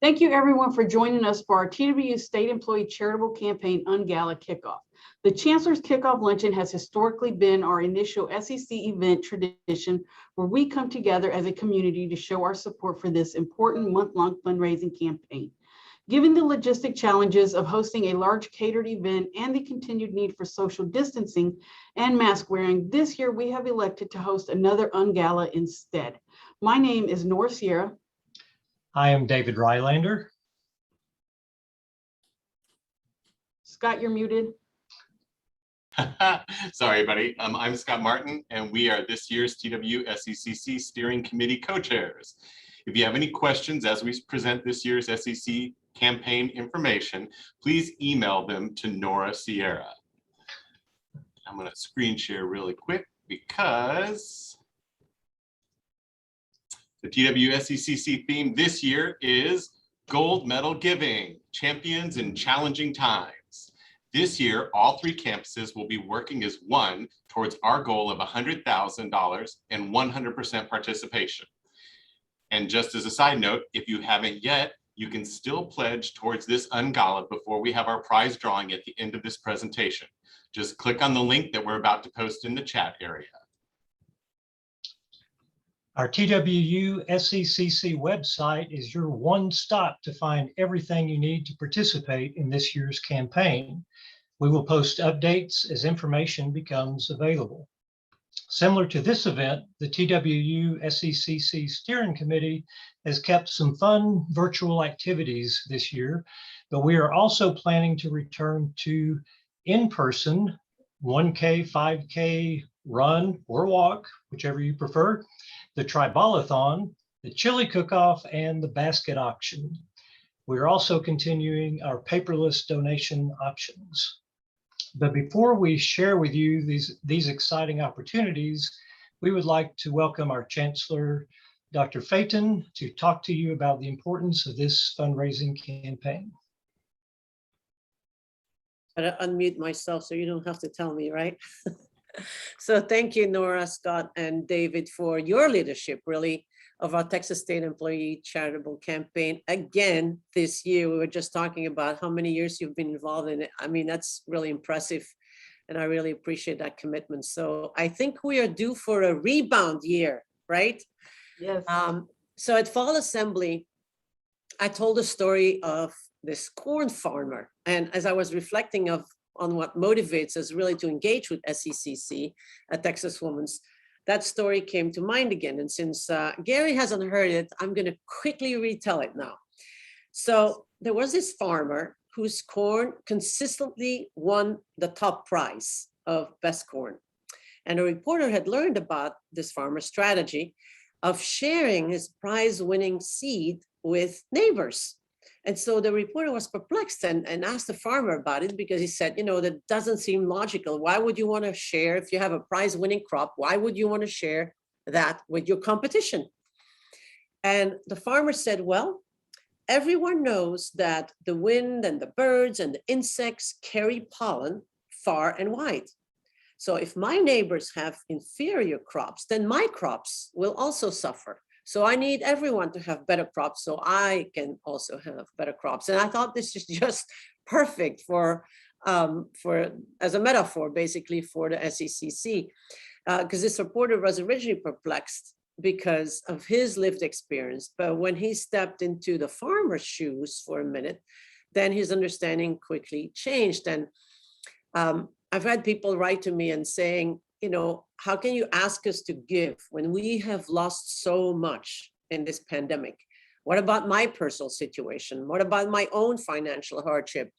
Thank you everyone for joining us for our TWU State Employee Charitable Campaign UnGala Kickoff. The Chancellor's Kickoff Luncheon has historically been our initial SEC event tradition where we come together as a community to show our support for this important month-long fundraising campaign. Given the logistic challenges of hosting a large catered event and the continued need for social distancing and mask wearing, this year we have elected to host another UnGala instead. My name is Nora Sierra. I am David Rylander. Scott, you're muted. Sorry, everybody. I'm Scott Martin, and we are this year's TWU SECC Steering Committee co-chairs. If you have any questions as we present this year's SEC campaign information, please email them to Nora Sierra. I'm going to screen share really quick because the TWU SECC theme this year is Gold Medal Giving, Champions in Challenging Times. This year, all three campuses will be working as one towards our goal of $100,000 and 100% participation. And just as a side note, if you haven't yet, you can still pledge towards this UnGala before we have our prize drawing at the end of this presentation. Just click on the link that we're about to post in the chat area. Our TWU SECC website is your one stop to find everything you need to participate in this year's campaign. We will post updates as information becomes available. Similar to this event, the TWU SECC Steering Committee has kept some fun virtual activities this year, but we are also planning to return to in-person 1K, 5K run or walk, whichever you prefer, the Tribalathon, the chili cook-off, and the basket auction. We're also continuing our paperless donation options. But before we share with you these exciting opportunities, we would like to welcome our Chancellor, Dr. Phaeton, to talk to you about the importance of this fundraising campaign. I gotta unmute myself so you don't have to tell me, right? So thank you, Nora, Scott, and David for your leadership, really, of our Texas State Employee Charitable Campaign. Again, this year, we were just talking about how many years you've been involved in it. I mean, that's really impressive, and I really appreciate that commitment. So I think we are due for a rebound year, right? Yes. So at Fall Assembly, I told a story of this corn farmer. And as I was reflecting on what motivates us really to engage with SECC at Texas Women's, that story came to mind again. And since Gary hasn't heard it, I'm going to quickly retell it now. So there was this farmer whose corn consistently won the top prize of best corn. And a reporter had learned about this farmer's strategy of sharing his prize-winning seed with neighbors. And so the reporter was perplexed and asked the farmer about it because he said, you know, that doesn't seem logical. Why would you want to share, if you have a prize-winning crop, why would you want to share that with your competition? And the farmer said, well, everyone knows that the wind and the birds and the insects carry pollen far and wide. So if my neighbors have inferior crops, then my crops will also suffer. So I need everyone to have better crops so I can also have better crops. And I thought this is just perfect for as a metaphor, basically, for the SECC, because this reporter was originally perplexed because of his lived experience. But when he stepped into the farmer's shoes for a minute, then his understanding quickly changed. And I've had people write to me and saying, you know, how can you ask us to give when we have lost so much in this pandemic? What about my personal situation? What about my own financial hardship?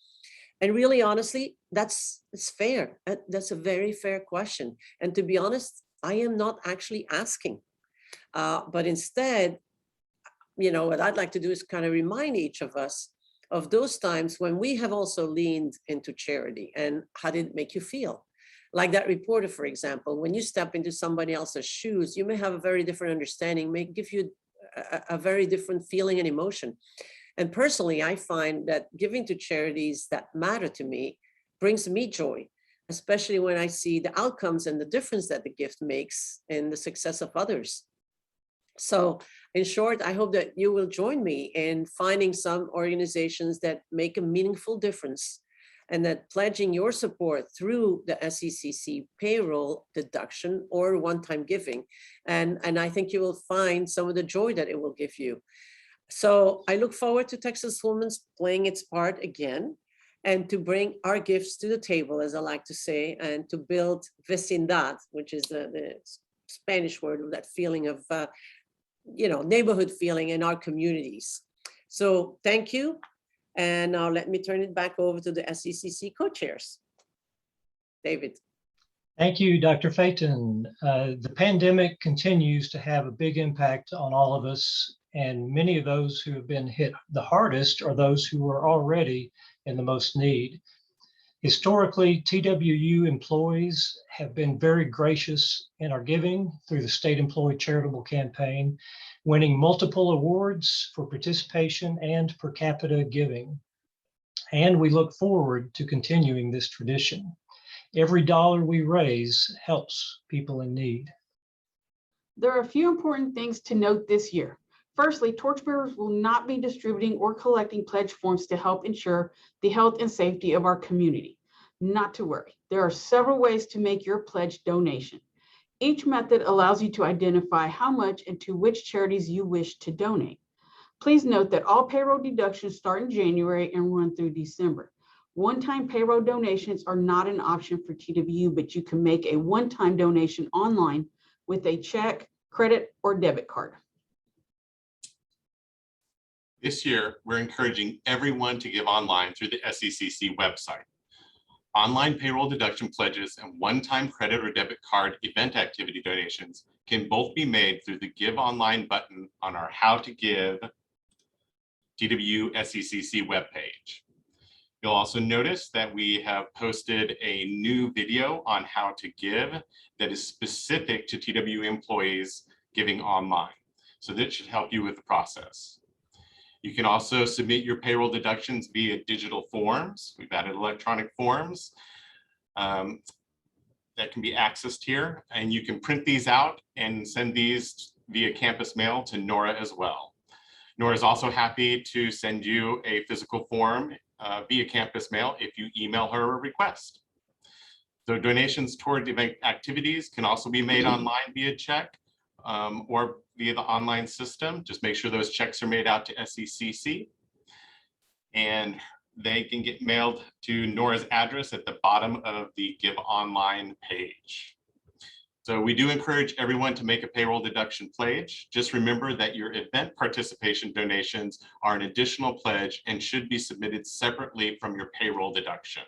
And really, honestly, it's fair. That's a very fair question. And to be honest, I am not actually asking. But instead, you know, what I'd like to do is kind of remind each of us of those times when we have also leaned into charity, and how did it make you feel? Like that reporter, for example, when you step into somebody else's shoes, you may have a very different understanding, may give you a very different feeling and emotion. And personally, I find that giving to charities that matter to me brings me joy, especially when I see the outcomes and the difference that the gift makes in the success of others. So in short, I hope that you will join me in finding some organizations that make a meaningful difference and that pledging your support through the SECC payroll deduction or one-time giving. And I think you will find some of the joy that it will give you. So I look forward to Texas Women's playing its part again and to bring our gifts to the table, as I like to say, and to build vecindad, which is the Spanish word of that feeling of, neighborhood feeling in our communities. So thank you. And now let me turn it back over to the SECC co-chairs. David. Thank you, Dr. Phaeton. The pandemic continues to have a big impact on all of us, and many of those who have been hit the hardest are those who are already in the most need. Historically, TWU employees have been very gracious in our giving through the State Employee Charitable Campaign, winning multiple awards for participation and per capita giving. And we look forward to continuing this tradition. Every dollar we raise helps people in need. There are a few important things to note this year. Firstly, torchbearers will not be distributing or collecting pledge forms to help ensure the health and safety of our community. Not to worry, there are several ways to make your pledge donation. Each method allows you to identify how much and to which charities you wish to donate. Please note that all payroll deductions start in January and run through December. One-time payroll donations are not an option for TWU, but you can make a one-time donation online with a check, credit, or debit card. This year, we're encouraging everyone to give online through the SECC website. Online payroll deduction pledges and one-time credit or debit card event activity donations can both be made through the Give Online button on our How to Give TWU SECC webpage. You'll also notice that we have posted a new video on how to give that is specific to TWU employees giving online. So that should help you with the process. You can also submit your payroll deductions via digital forms. We've added electronic forms that can be accessed here, and you can print these out and send these via campus mail to Nora as well. Nora is also happy to send you a physical form via campus mail if you email her a request. So donations toward event activities can also be made online via check or via the online system. Just make sure those checks are made out to SECC, and they can get mailed to Nora's address at the bottom of the Give Online page. So we do encourage everyone to make a payroll deduction pledge. Just remember that your event participation donations are an additional pledge and should be submitted separately from your payroll deduction.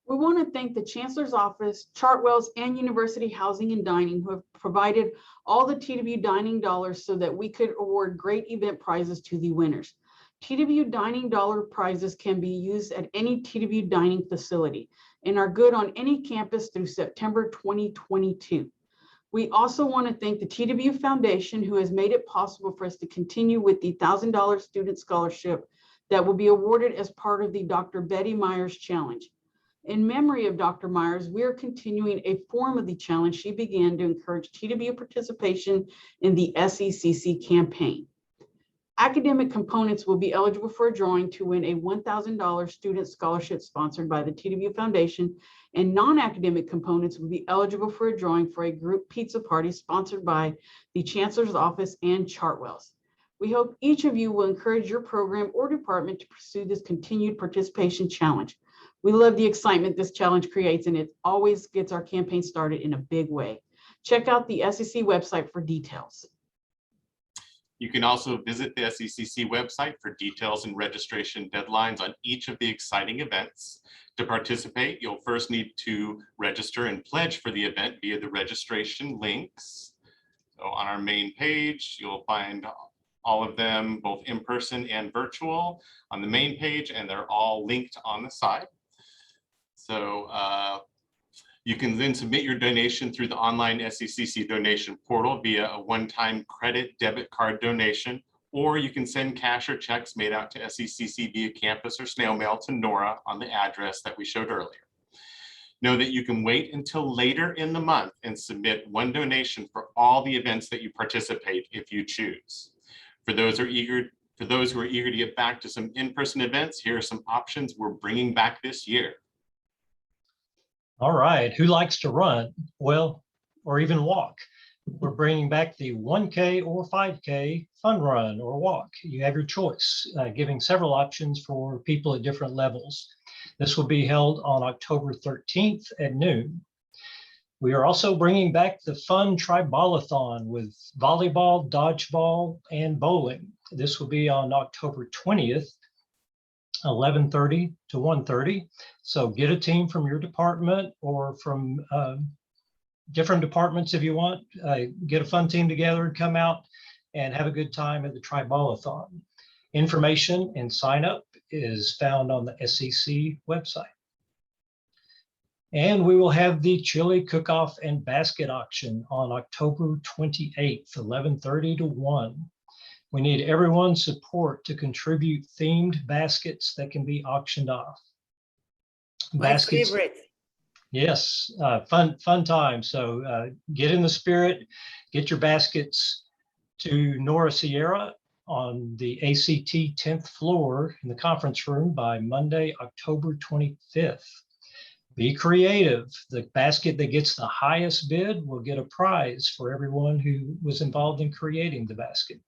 We want to thank the Chancellor's Office, Chartwells, and University Housing and Dining who have provided all the TWU dining dollars so that we could award great event prizes to the winners. TWU dining dollar prizes can be used at any TWU dining facility and are good on any campus through September 2022. We also want to thank the TWU Foundation, who has made it possible for us to continue with the $1,000 student scholarship that will be awarded as part of the Dr. Betty Myers Challenge. In memory of Dr. Myers, we are continuing a form of the challenge she began to encourage TWU participation in the SECC campaign. Academic components will be eligible for a drawing to win a $1,000 student scholarship sponsored by the TWU Foundation, and non-academic components will be eligible for a drawing for a group pizza party sponsored by the Chancellor's Office and Chartwells. We hope each of you will encourage your program or department to pursue this continued participation challenge. We love the excitement this challenge creates, and it always gets our campaign started in a big way. Check out the SEC website for details. You can also visit the SECC website for details and registration deadlines on each of the exciting events. To participate, you'll first need to register and pledge for the event via the registration links. So on our main page, you'll find all of them, both in person and virtual, on the main page, and they're all linked on the side. So you can then submit your donation through the online SECC donation portal via a one-time credit debit card donation, or you can send cash or checks made out to SECC via campus or snail mail to Nora on the address that we showed earlier. Know that you can wait until later in the month and submit one donation for all the events that you participate if you choose. For those who are eager to get back to some in-person events, here are some options we're bringing back this year. All right, who likes to run? Well, or even walk? We're bringing back the 1K or 5K fun run or walk. You have your choice, giving several options for people at different levels. This will be held on October 13th at noon. We are also bringing back the fun tribalathon with volleyball, dodgeball, and bowling. This will be on October 20th, 11:30 to 1:30. So get a team from your department or from different departments if you want. Get a fun team together and come out and have a good time at the tribalathon. Information and sign up is found on the SECC website. And we will have the chili cook-off and basket auction on October 28th, 11:30 to 1. We need everyone's support to contribute themed baskets that can be auctioned off. My favorite. Yes, fun time. So get in the spirit, get your baskets to Nora Sierra on the ACT 10th floor in the conference room by Monday, October 25th. Be creative. The basket that gets the highest bid will get a prize for everyone who was involved in creating the basket.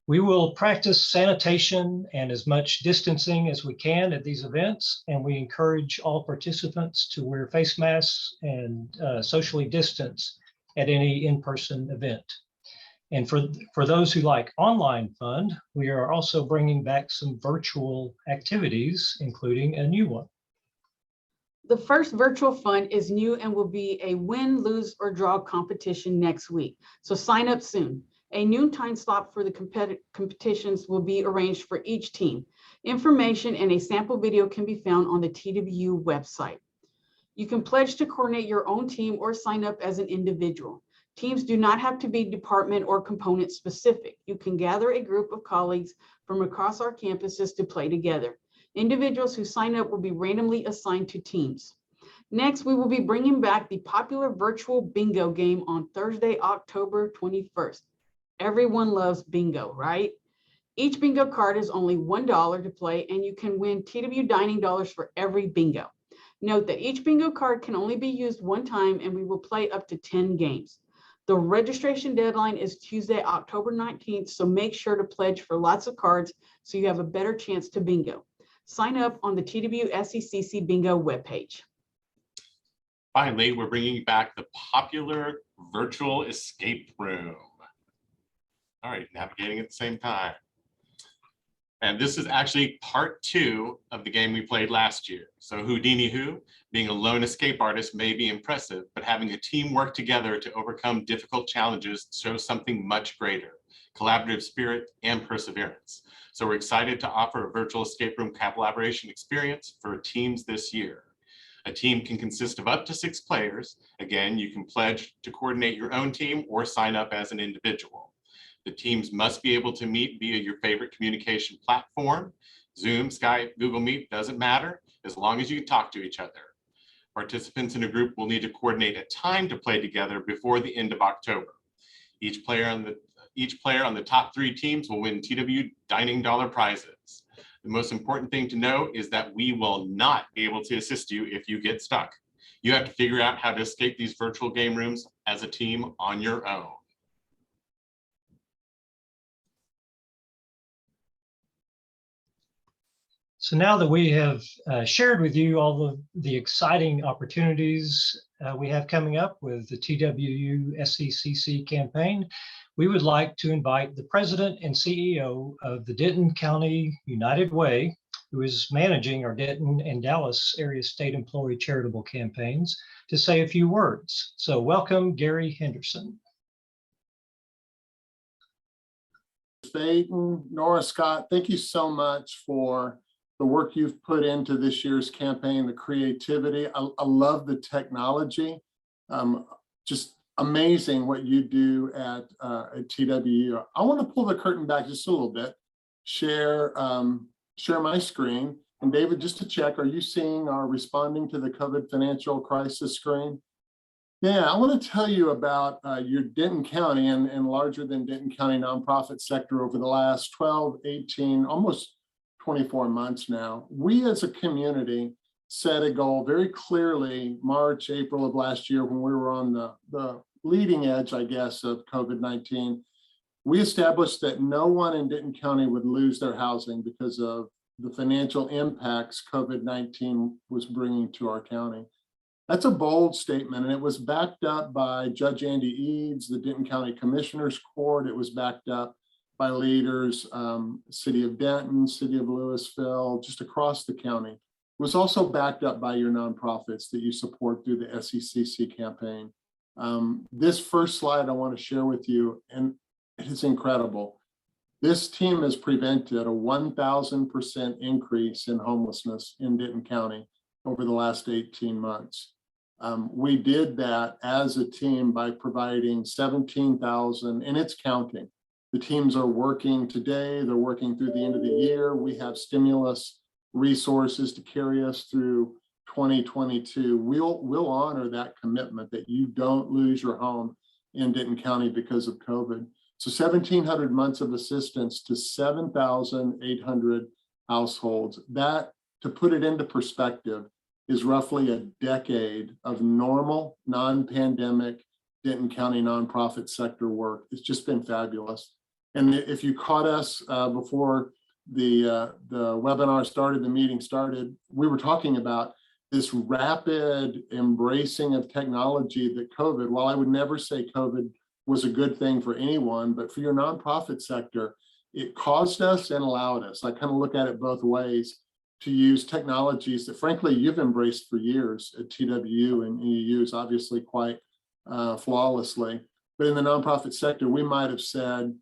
We will practice sanitation and as much distancing as we can at these events, and we encourage all participants to wear face masks and socially distance at any in-person event. And for those who like online fun, we are also bringing back some virtual activities, including a new one. The first virtual fun is new and will be a win, lose, or draw competition next week. So sign up soon. A noontime slot for the competitions will be arranged for each team. Information and a sample video can be found on the TWU website. You can pledge to coordinate your own team or sign up as an individual. Teams do not have to be department or component specific. You can gather a group of colleagues from across our campuses to play together. Individuals who sign up will be randomly assigned to teams. Next, we will be bringing back the popular virtual bingo game on Thursday, October 21st. Everyone loves bingo, right? Each bingo card is only $1 to play, and you can win TW dining dollars for every bingo. Note that each bingo card can only be used one time, and we will play up to 10 games. The registration deadline is Tuesday, October 19th, so make sure to pledge for lots of cards so you have a better chance to bingo. Sign up on the TW SECC bingo webpage. Finally, we're bringing back the popular virtual escape room. All right, navigating at the same time. And this is actually part 2 of the game we played last year. So Houdini Who, being a lone escape artist may be impressive, but having a team work together to overcome difficult challenges shows something much greater, collaborative spirit and perseverance. So we're excited to offer a virtual escape room collaboration experience for teams this year. A team can consist of up to 6 players. Again, you can pledge to coordinate your own team or sign up as an individual. The teams must be able to meet via your favorite communication platform. Zoom, Skype, Google Meet, doesn't matter, as long as you can talk to each other. Participants in a group will need to coordinate a time to play together before the end of October. Each player on the top 3 teams will win TW dining dollar prizes. The most important thing to know is that we will not be able to assist you if you get stuck. You have to figure out how to escape these virtual game rooms as a team on your own. So now that we have shared with you all of the exciting opportunities we have coming up with the TWU SECC campaign, we would like to invite the president and CEO of the Denton County United Way, who is managing our Denton and Dallas area state employee charitable campaigns, to say a few words. So welcome, Gary Henderson. Dayton, Nora, Scott, thank you so much for the work you've put into this year's campaign, the creativity. I love the technology. Just amazing what you do at TWU. I want to pull the curtain back just a little bit, share my screen, And David, just to check, are you seeing our responding to the COVID financial crisis screen? Yeah, I want to tell you about your Denton County and larger than Denton County nonprofit sector over the last 12, 18, almost 24 months now. We as a community set a goal very clearly March, April of last year when we were on the leading edge, I guess, of COVID-19. We established that no one in Denton County would lose their housing because of the financial impacts COVID-19 was bringing to our county. That's a bold statement, and it was backed up by Judge Andy Eads, the Denton County Commissioners Court. It was backed up by leaders, City of Denton, City of Louisville, just across the county. It was also backed up by your nonprofits that you support through the SECC campaign. This first slide I want to share with you, and it is incredible. This team has prevented a 1,000% increase in homelessness in Denton County over the last 18 months. We did that as a team by providing 17,000, and it's counting. The teams are working today, they're working through the end of the year. We have stimulus resources to carry us through 2022. We'll honor that commitment that you don't lose your home in Denton County because of COVID. So 1,700 months of assistance to 7,800 households. That, to put it into perspective, is roughly a decade of normal, non-pandemic Denton County nonprofit sector work. It's just been fabulous. And if you caught us before the webinar started, the meeting started, we were talking about this rapid embracing of technology that COVID, while I would never say COVID was a good thing for anyone, but for your nonprofit sector, it caused us and allowed us. I kind of look at it both ways to use technologies that frankly you've embraced for years at TWU and you use obviously quite flawlessly. But in the nonprofit sector, we might have said,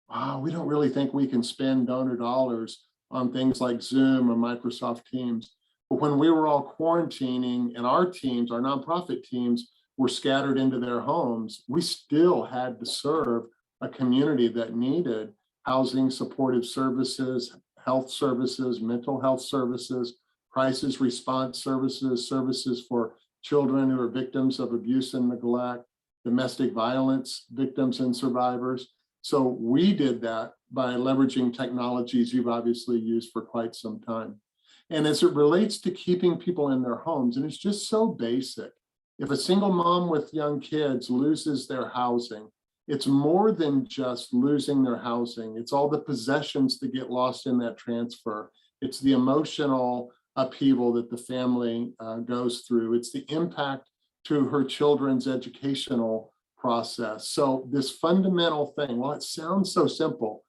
wow, we don't really think we can spend donor dollars on things like Zoom or Microsoft Teams. But when we were all quarantining and our teams, our nonprofit teams, were scattered into their homes, we still had to serve a community that needed housing, supportive services, health services, mental health services, crisis response services, services for children who are victims of abuse and neglect, domestic violence victims and survivors. So we did that by leveraging technologies you've obviously used for quite some time. And as it relates to keeping people in their homes, and it's just so basic. If a single mom with young kids loses their housing, it's more than just losing their housing. It's all the possessions that get lost in that transfer. It's the emotional upheaval that the family goes through. It's the impact to her children's educational process. So this fundamental thing, well, it sounds so simple.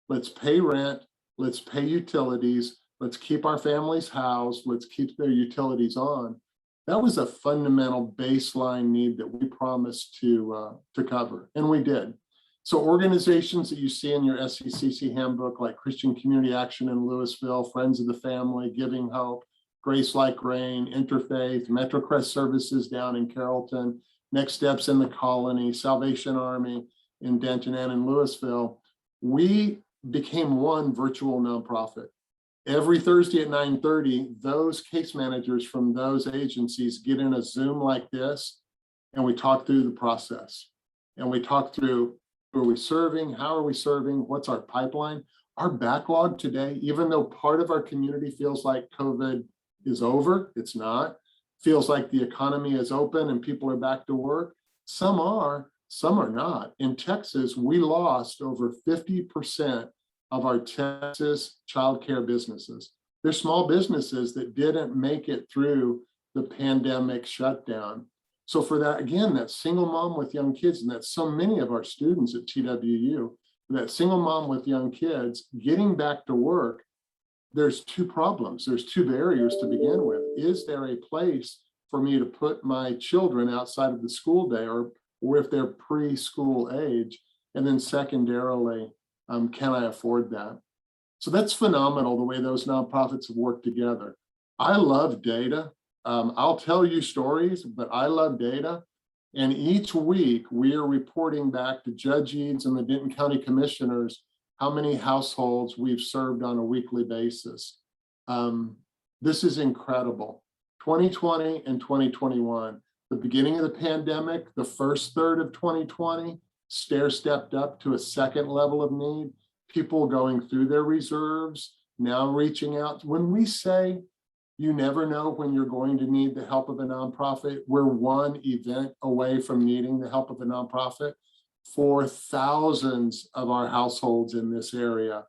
Let's pay rent, let's pay utilities, let's keep our families housed, let's keep their utilities on. That was a fundamental baseline need that we promised to cover, and we did. So organizations that you see in your SECC handbook, like Christian Community Action in Louisville, Friends of the Family, Giving Hope, Grace Like Rain, Interfaith, MetroCrest Services down in Carrollton, Next Steps in the Colony, Salvation Army in Denton and in Louisville, we became one virtual nonprofit. Every Thursday at 9:30, those case managers from those agencies get in a Zoom like this, and we talk through the process. And we talk through, who are we serving? How are we serving? What's our pipeline? Our backlog today, even though part of our community feels like COVID is over, it's not. Feels like the economy is open and people are back to work. Some are not. In Texas, we lost over 50% of our Texas childcare businesses. They're small businesses that didn't make it through the pandemic shutdown. So for that, again, that single mom with young kids, and that's so many of our students at TWU, that single mom with young kids getting back to work, there's two problems. There's two barriers to begin with. Is there a place for me to put my children outside of the school day or if they're preschool age? And then secondarily, can I afford that? So that's phenomenal, the way those nonprofits have worked together. I love data. I'll tell you stories, but I love data. And each week we are reporting back to Judge Eads and the Denton County Commissioners how many households we've served on a weekly basis. This is incredible. 2020 and 2021, the beginning of the pandemic, the first third of 2020, stair-stepped up to a second level of need, people going through their reserves, now reaching out. When we say you never know when you're going to need the help of a nonprofit, we're one event away from needing the help of a nonprofit for thousands of our households in this area.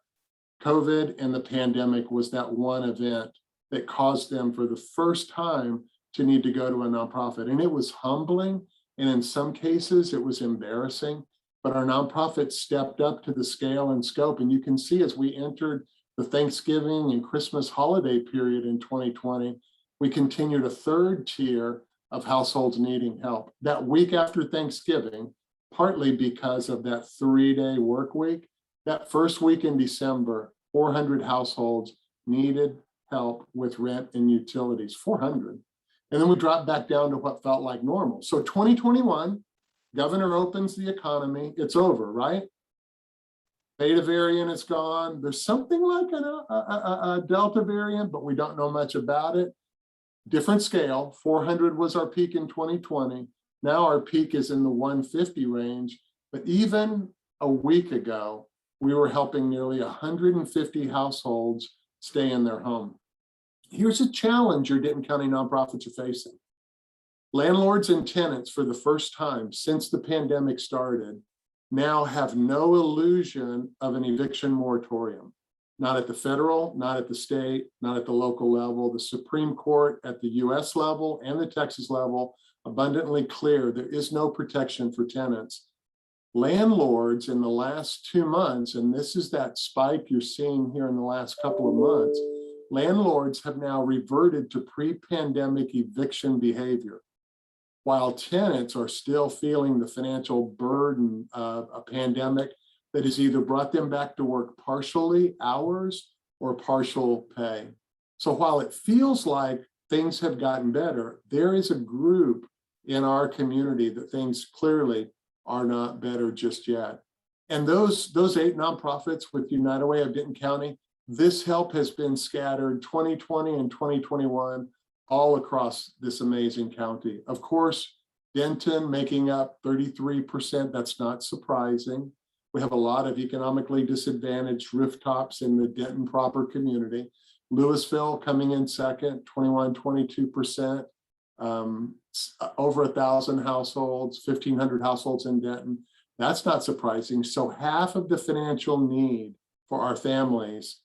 COVID and the pandemic was that one event that caused them for the first time to need to go to a nonprofit. And it was humbling. And in some cases, it was embarrassing. But our nonprofits stepped up to the scale and scope. And you can see as we entered the Thanksgiving and Christmas holiday period in 2020, we continued a third tier of households needing help. That week after Thanksgiving, partly because of that 3-day work week, that first week in December, 400 households needed help with rent and utilities, 400. And then we dropped back down to what felt like normal. So 2021, governor opens the economy, it's over, right? Beta variant is gone. There's something like a Delta variant, but we don't know much about it. Different scale, 400 was our peak in 2020. Now our peak is in the 150 range, but even a week ago, we were helping nearly 150 households stay in their home. Here's a challenge your Denton County nonprofits are facing. Landlords and tenants, for the first time since the pandemic started, now have no illusion of an eviction moratorium. Not at the federal, not at the state, not at the local level. The Supreme Court at the US level and the Texas level abundantly clear there is no protection for tenants. Landlords in the last 2 months, and this is that spike you're seeing here in the last couple of months, landlords have now reverted to pre-pandemic eviction behavior, while tenants are still feeling the financial burden of a pandemic that has either brought them back to work partially hours or partial pay. So while it feels like things have gotten better, there is a group in our community that things clearly are not better just yet. And those 8 nonprofits with United Way of Denton County, this help has been scattered 2020 and 2021 all across this amazing county. Of course, Denton making up 33%, that's not surprising. We have a lot of economically disadvantaged rooftops in the Denton proper community. Louisville coming in second, 21, 22%. Over 1,000 households, 1,500 households in Denton. That's not surprising. So half of the financial need for our families,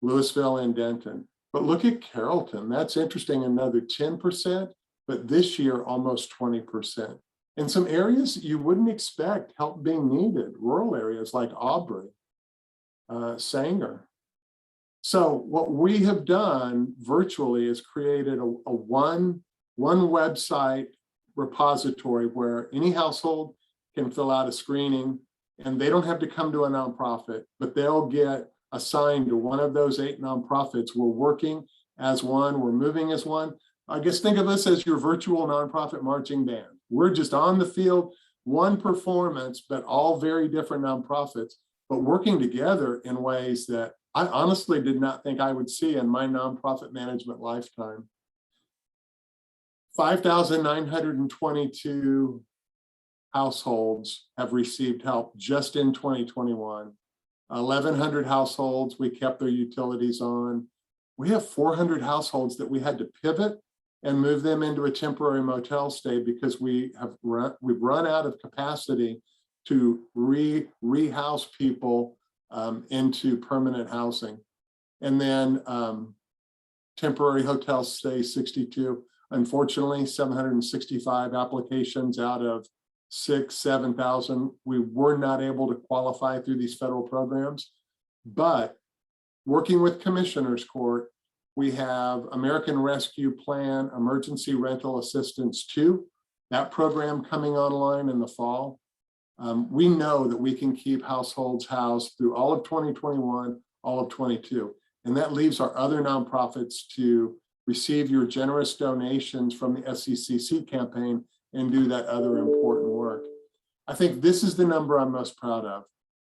Louisville and Denton. But look at Carrollton. That's interesting, another 10%, but this year almost 20%. In some areas you wouldn't expect help being needed, rural areas like Aubrey, Sanger. So what we have done virtually is created a one website repository where any household can fill out a screening, and they don't have to come to a nonprofit, but they'll get assigned to one of those 8 nonprofits. We're working as one, we're moving as one. I guess think of us as your virtual nonprofit marching band. We're just on the field, one performance, but all very different nonprofits, but working together in ways that I honestly did not think I would see in my nonprofit management lifetime. 5,922 households have received help just in 2021. 1,100 households we kept their utilities on. We have 400 households that we had to pivot and move them into a temporary motel stay because we've run out of capacity to rehouse people into permanent housing. And then temporary hotel stay 62. Unfortunately, 765 applications out of 7,000. We were not able to qualify through these federal programs, but working with Commissioners Court, we have American Rescue Plan Emergency Rental Assistance 2, that program coming online in the fall. We know that we can keep households housed through all of 2021, all of 22, and that leaves our other nonprofits to receive your generous donations from the SECC campaign and do that other important work. I think this is the number I'm most proud of.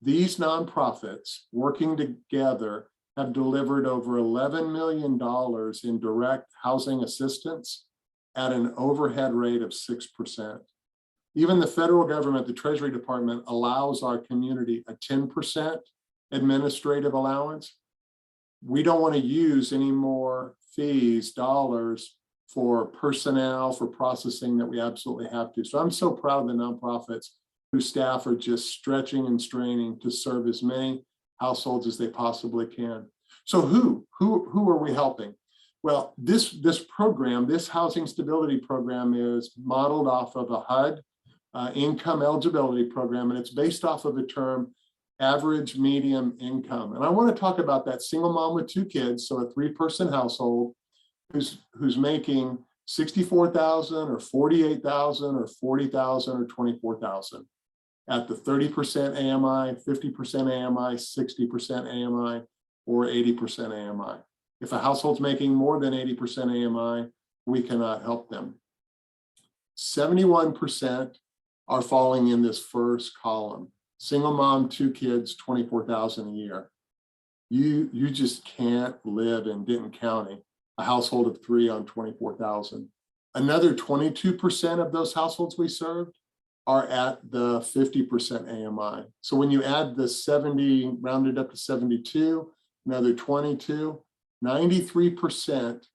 These nonprofits working together have delivered over $11 million in direct housing assistance at an overhead rate of 6%. Even the federal government, the Treasury Department, allows our community a 10% administrative allowance. We don't want to use any more fees, dollars for personnel, for processing that we absolutely have to. So I'm so proud of the nonprofits whose staff are just stretching and straining to serve as many households as they possibly can. So who are we helping? Well, this program, this housing stability program, is modeled off of a HUD income eligibility program, and it's based off of the term average medium income. And I want to talk about that single mom with 2 kids, so a 3-person household who's making $64,000 or $48,000 or $40,000 or $24,000 at the 30% AMI, 50% AMI, 60% AMI, or 80% AMI. If a household's making more than 80% AMI, we cannot help them. 71% are falling in this first column. Single mom, 2 kids, $24,000 a year. You just can't live in Denton County, a household of 3 on $24,000. Another 22% of those households we served are at the 50% AMI. So when you add the 70, rounded up to 72, another 22, 93%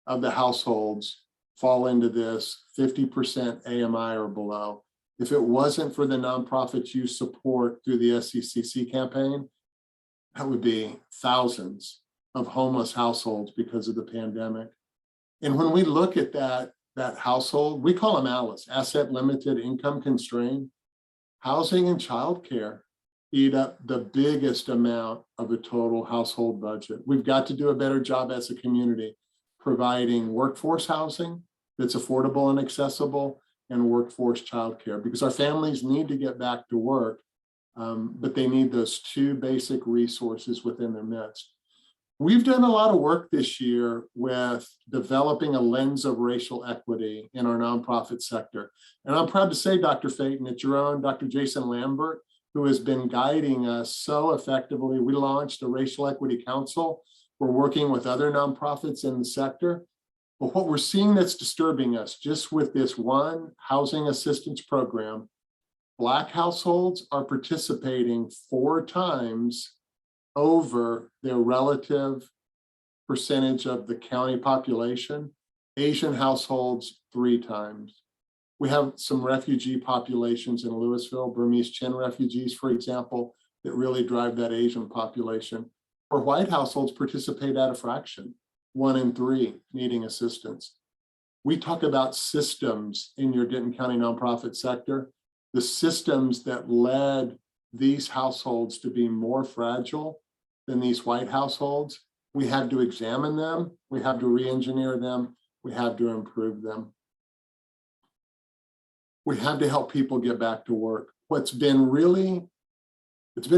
of the households fall into this 50% AMI or below. If it wasn't for the nonprofits you support through the SECC campaign, that would be thousands of homeless households because of the pandemic. And when we look at that household, we call them ALICE, asset limited, income constrained. Housing and childcare eat up the biggest amount of the total household budget. We've got to do a better job as a community providing workforce housing that's affordable and accessible, and workforce childcare, because our families need to get back to work, but they need those 2 basic resources within their midst. We've done a lot of work this year with developing a lens of racial equity in our nonprofit sector. And I'm proud to say, Dr. Phaeton, that your own Dr. Jason Lambert, who has been guiding us so effectively, we launched a Racial Equity Council. We're working with other nonprofits in the sector. But what we're seeing that's disturbing us, just with this one housing assistance program, Black households are participating 4 times over their relative percentage of the county population. Asian households 3 times. We have some refugee populations in Louisville, Burmese Chin refugees, for example, that really drive that Asian population. Or white households participate at a fraction. 1 in 3 needing assistance. We talk about systems in your Denton County nonprofit sector, the systems that led these households to be more fragile than these white households. We have to examine them, we have to re-engineer them, we have to improve them. We have to help people get back to work. It's been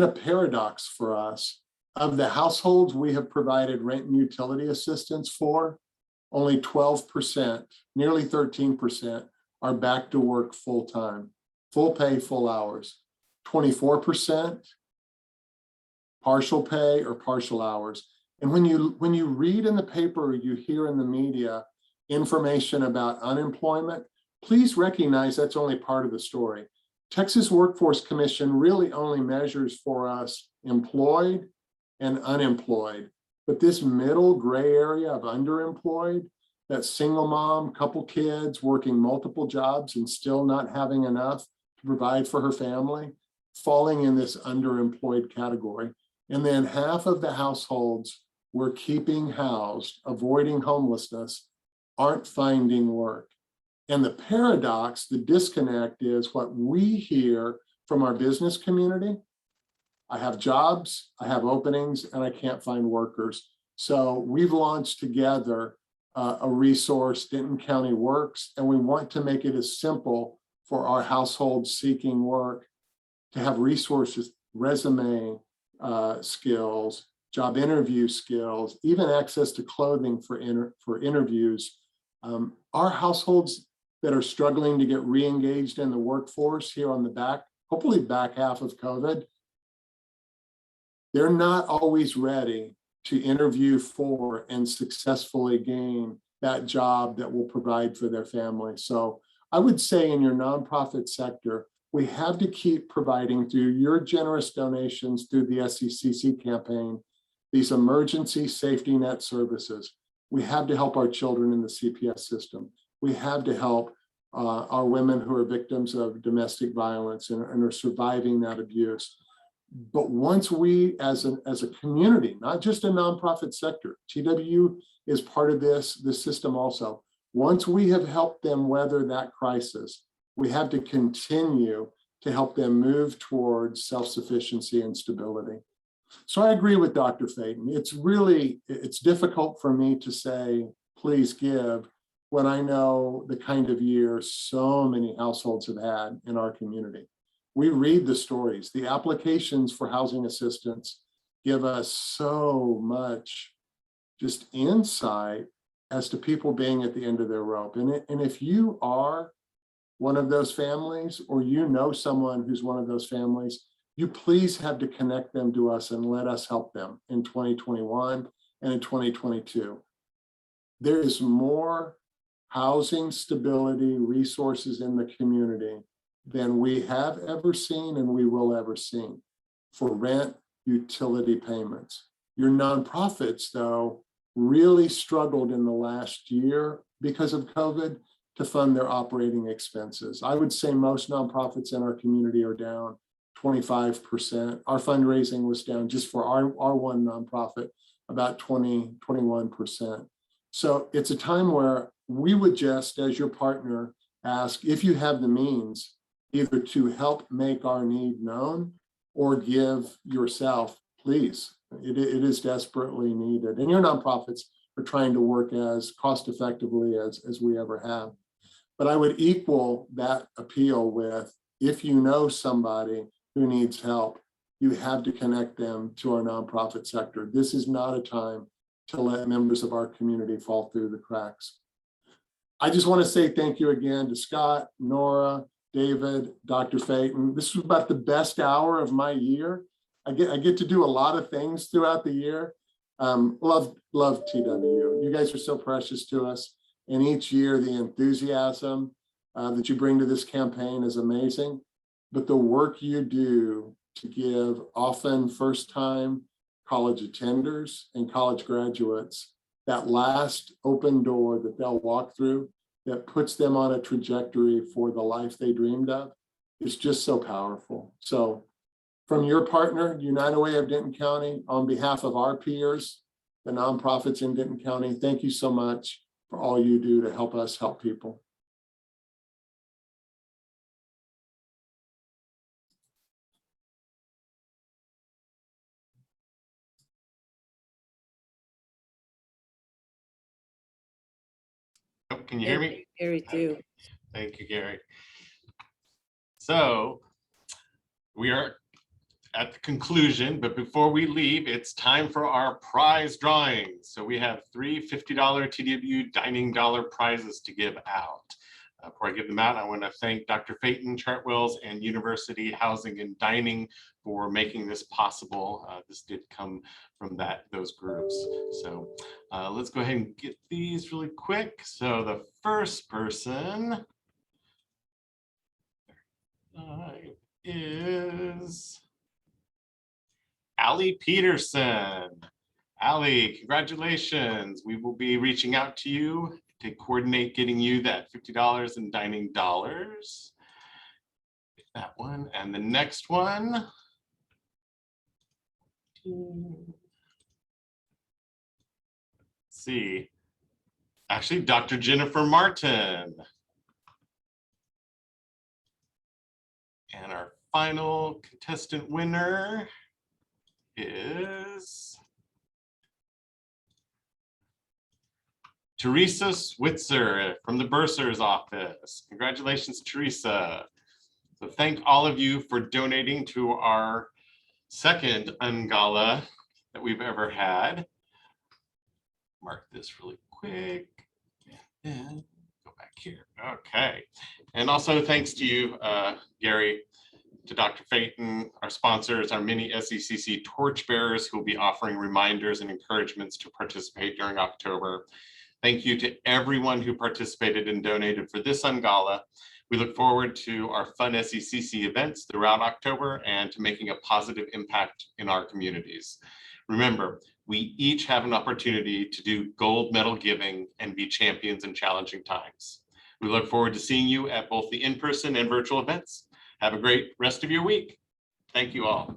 a paradox for us. Of the households we have provided rent and utility assistance for, only 12%, nearly 13%, are back to work full-time, full pay, full hours. 24%, partial pay or partial hours. And when you read in the paper or you hear in the media information about unemployment, please recognize that's only part of the story. Texas Workforce Commission really only measures for us employed and unemployed. But this middle gray area of underemployed, that single mom, couple kids, working multiple jobs and still not having enough to provide for her family, falling in this underemployed category. And then half of the households we're keeping housed, avoiding homelessness, aren't finding work. And the paradox, the disconnect is what we hear from our business community. I have jobs, I have openings, and I can't find workers. So we've launched together a resource, Denton County Works, and we want to make it as simple for our households seeking work to have resources, resume skills, job interview skills, even access to clothing for interviews. Our households that are struggling to get re-engaged in the workforce here on the back, hopefully back half of COVID, they're not always ready to interview for and successfully gain that job that will provide for their family. So I would say in your nonprofit sector, we have to keep providing through your generous donations through the SECC campaign, these emergency safety net services. We have to help our children in the CPS system. We have to help our women who are victims of domestic violence and are surviving that abuse. But once we, as a community, not just a nonprofit sector, TWU is part of this system also. Once we have helped them weather that crisis, we have to continue to help them move towards self-sufficiency and stability. So I agree with Dr. Faden. It's difficult for me to say, please give, when I know the kind of year so many households have had in our community. We read the stories. The applications for housing assistance give us so much just insight as to people being at the end of their rope. And if you are one of those families, or you know someone who's one of those families, you please have to connect them to us and let us help them in 2021 and in 2022. There is more housing stability resources in the community than we have ever seen and we will ever see for rent, utility payments. Your nonprofits, though, really struggled in the last year because of COVID to fund their operating expenses. I would say most nonprofits in our community are down 25%. Our fundraising was down just for our one nonprofit, about 21%. So it's a time where we would just, as your partner, ask if you have the means either to help make our need known or give yourself, please. It is desperately needed. And your nonprofits are trying to work as cost effectively as we ever have. But I would equal that appeal with, if you know somebody who needs help, you have to connect them to our nonprofit sector. This is not a time to let members of our community fall through the cracks. I just want to say thank you again to Scott, Nora, David, Dr. Faden. This was about the best hour of my year. I get to do a lot of things throughout the year. Love TWU. You guys are so precious to us. And each year, the enthusiasm that you bring to this campaign is amazing. But the work you do to give often first-time college attenders and college graduates that last open door that they'll walk through that puts them on a trajectory for the life they dreamed of is just so powerful. So from your partner, United Way of Denton County, on behalf of our peers, the nonprofits in Denton County, thank you so much for all you do to help us help people. Oh, can you hear me? Gary too. Thank you, Gary. So we are at the conclusion, but before we leave, it's time for our prize drawing. So we have three $50 TWU dining dollar prizes to give out. Before I give them out, I want to thank Dr. Faden, Chartwells, and University Housing and Dining for making this possible. This did come from those groups. So let's go ahead and get these really quick. So the first person is Allie Peterson. Allie, congratulations. We will be reaching out to you to coordinate getting you that $50 in dining dollars. That one. And the next one. Let's see. Actually, Dr. Jennifer Martin. And our final contestant winner is Teresa Switzer from the Bursar's office. Congratulations, Teresa. So thank all of you for donating to our second UnGala that we've ever had. Mark this really quick and go back here. Okay. And also thanks to you, Gary, to Dr. Phaeton, our sponsors, our many SECC torchbearers who will be offering reminders and encouragements to participate during October. Thank you to everyone who participated and donated for this UnGala. We look forward to our fun SECC events throughout October and to making a positive impact in our communities. Remember, we each have an opportunity to do gold medal giving and be champions in challenging times. We look forward to seeing you at both the in-person and virtual events. Have a great rest of your week. Thank you all.